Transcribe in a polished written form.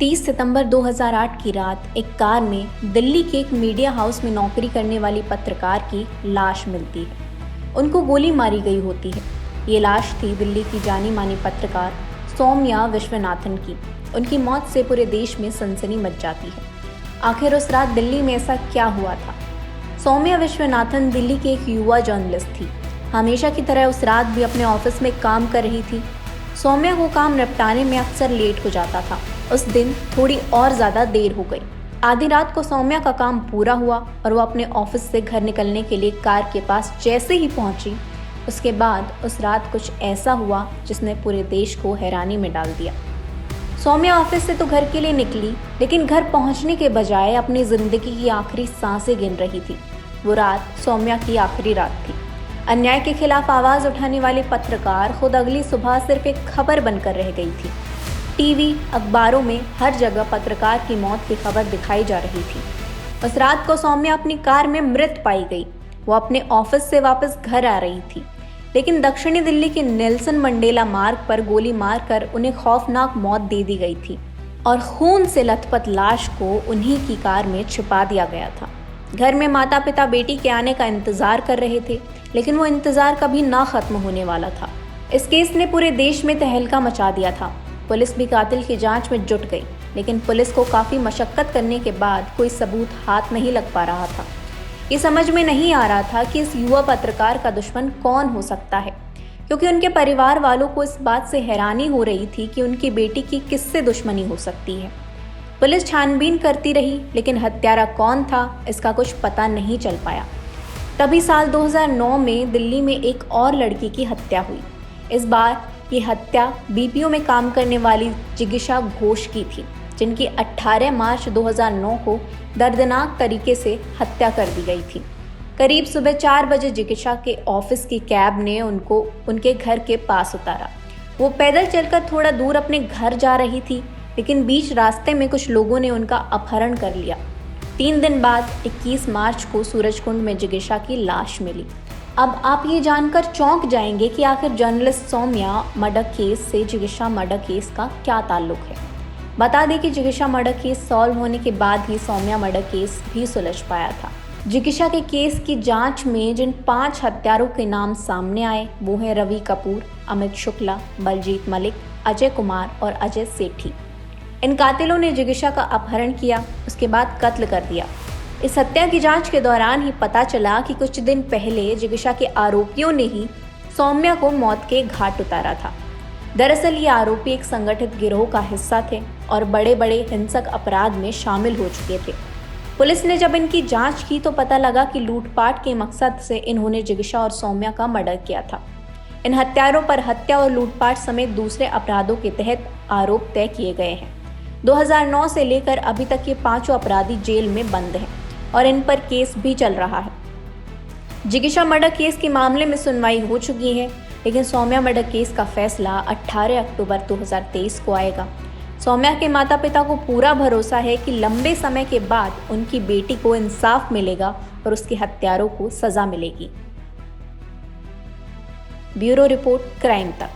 30 सितंबर 2008 की रात एक कार में दिल्ली के एक मीडिया हाउस में नौकरी करने वाली पत्रकार की लाश मिलती है। उनको गोली मारी गई होती है। ये लाश थी दिल्ली की जानी मानी पत्रकार सौम्या विश्वनाथन की। उनकी मौत से पूरे देश में सनसनी मच जाती है। आखिर उस रात दिल्ली में ऐसा क्या हुआ था? सौम्या विश्वनाथन दिल्ली की एक युवा जर्नलिस्ट थी। हमेशा की तरह उस रात भी अपने ऑफिस में काम कर रही थी। सौम्या को काम निपटाने में अक्सर लेट हो जाता था। उस दिन थोड़ी और ज़्यादा देर हो गई। आधी रात को सौम्या का काम पूरा हुआ और वो अपने ऑफिस से घर निकलने के लिए कार के पास जैसे ही पहुंची, उसके बाद उस रात कुछ ऐसा हुआ जिसने पूरे देश को हैरानी में डाल दिया। सौम्या ऑफिस से तो घर के लिए निकली, लेकिन घर पहुंचने के बजाय अपनी जिंदगी की आखिरी सांसें गिन रही थी। वो रात सौम्या की आखिरी रात थी। अन्याय के खिलाफ आवाज उठाने वाली पत्रकार खुद अगली सुबह सिर्फ एक खबर बनकर रह गई थी। टीवी, अखबारों में हर जगह पत्रकार की मौत की खबर दिखाई जा रही थी। उस रात को सौम्या अपनी कार में मृत पाई गई। वो अपने ऑफिस से वापस घर आ रही थी, लेकिन दक्षिणी दिल्ली के नेल्सन मंडेला मार्ग पर गोली मारकर उन्हें खौफनाक मौत दे दी गई थी और खून से लथपथ लाश को उन्हीं की कार में छिपा दिया गया था। घर में माता पिता बेटी के आने का इंतजार कर रहे थे, लेकिन वो इंतजार कभी ना खत्म होने वाला था। इस केस ने पूरे देश में तहलका मचा दिया था। पुलिस भी कातिल की जांच में जुट गई, लेकिन पुलिस को काफी मशक्कत करने के बाद कोई सबूत हाथ नहीं लग पा रहा था। ये समझ में नहीं आ रहा था कि इस युवा पत्रकार का दुश्मन कौन हो सकता है, क्योंकि उनके परिवार वालों को इस बात से हैरानी हो रही थी कि उनकी बेटी की किससे दुश्मनी हो सकती है। पुलिस छानबीन करती रही, लेकिन हत्यारा कौन था इसका कुछ पता नहीं चल पाया। तभी साल 2009 में दिल्ली में एक और लड़की की हत्या हुई। इस बार ये हत्या बीपीओ में काम करने वाली जिगीषा घोष की थी, जिनकी 18 मार्च 2009 को दर्दनाक तरीके से हत्या कर दी गई थी। करीब सुबह 4 बजे जिगीषा के ऑफिस की कैब ने उनको उनके घर के पास उतारा। वो पैदल चलकर थोड़ा दूर अपने घर जा रही थी, लेकिन बीच रास्ते में कुछ लोगों ने उनका अपहरण कर लिया। 3 दिन बाद 21 मार्च को सूरजकुंड में जिगीषा की लाश मिली। अब आप ये जानकर चौंक जाएंगे कि आखिर जर्नलिस्ट सौम्या मर्डर केस से जिगीषा मर्डर केस का क्या ताल्लुक है। बता दें कि जिगीषा मर्डर केस सॉल्व होने के बाद ही सौम्या मर्डर केस भी सुलझ पाया था। जिगीषा के केस की जांच में जिन 5 हत्यारों के नाम सामने आए वो हैं रवि कपूर, अमित शुक्ला, बलजीत मलिक, अजय कुमार और अजय सेठी। इन कातिलों ने जिगीषा का अपहरण किया, उसके बाद कत्ल कर दिया। इस हत्या की जांच के दौरान ही पता चला कि कुछ दिन पहले जिगीषा के आरोपियों ने ही सौम्या को मौत के घाट उतारा था। दरअसल ये आरोपी एक संगठित गिरोह का हिस्सा थे और बड़े बड़े हिंसक अपराध में शामिल हो चुके थे। पुलिस ने जब इनकी जांच की तो पता लगा कि लूटपाट के मकसद से इन्होंने जिगीषा और सौम्या का मर्डर किया था। इन हत्यारों पर हत्या और लूटपाट समेत दूसरे अपराधों के तहत आरोप तय किए गए हैं। 2009 से लेकर अभी तक ये 5 अपराधी जेल में बंद हैं और इन पर केस भी चल रहा है। जिगीषा मर्डर केस के मामले में सुनवाई हो चुकी है, लेकिन सौम्या मर्डर केस का फैसला 18 अक्टूबर 2023 को आएगा। सौम्या के माता पिता को पूरा भरोसा है कि लंबे समय के बाद उनकी बेटी को इंसाफ मिलेगा और उसके हत्यारों को सजा मिलेगी। ब्यूरो रिपोर्ट, क्राइम तक।